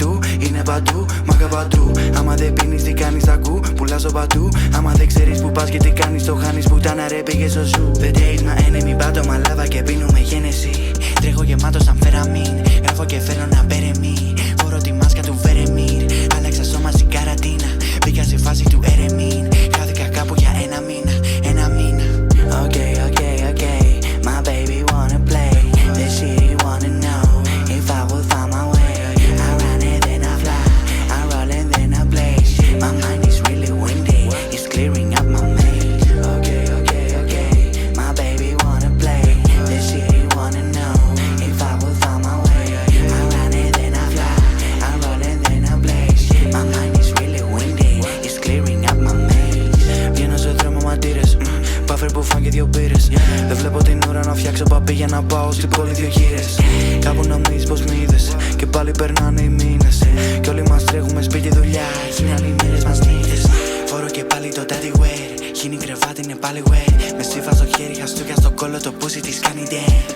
πατού, είναι παντού, μάγκα παντού. Άμα δεν πίνεις τι κάνεις, τα ακού, πουλάς στο πατού. Άμα δεν ξέρεις που πας και τι κάνεις, το χάνεις. Πουτάνα ρε πήγες στο σου. The days my enemy, πάτω μαλάβα και πίνουμε γένεση. Τρέχω γεμάτο σαν φεραμίν, γράφω και φέρνω να μπερεμί. Φορώ τη μάσκα του Βερεμίρ, άλλαξα σώμα στην καραντίνα. Μπήκα στη φάση του ερεμίν, χάθηκα κάπου για ένα μήνα, ένα μήνα. Okay, okay, okay, my baby wanna play. This shit he wanna know, if I will find my way. I run it then I fly, I roll it then I blaze. My mind is really windy, it's clearing up my maze. Okay, okay, okay, my baby wanna play. This shit he wanna know, if I will find my way. I run it then I fly, I roll it then I blaze. My mind is really windy, it's clearing up my maze. Βγαίνω στο δρόμο ματήρες, μπάφερ που φάνε και δύο μπύρες. Δεν βλέπω την ώρα να φτιάξω παπί για να πάω στην πόλη δύο γύρες. Κάπου νομίζεις πως μ' είδες και πάλι περνάνε οι μήνες. Κι όλοι μας τρέχουμε σπίτι δουλειά, είναι άλλοι μέρες μας νύχτες. Φορώ και πάλι το daddy wear, γίνει κρεβάτι είναι πάλι wear. Με σύφα στο χέρι, χαστούκια στο κόλλο, το pussy της κάνει damn.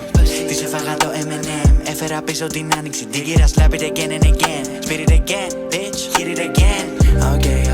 Της έφαγα το M&M, έφερα πίσω την άνοιξη. Την κύρα slap it again and again, spit it again, bitch, hit it again. Okay.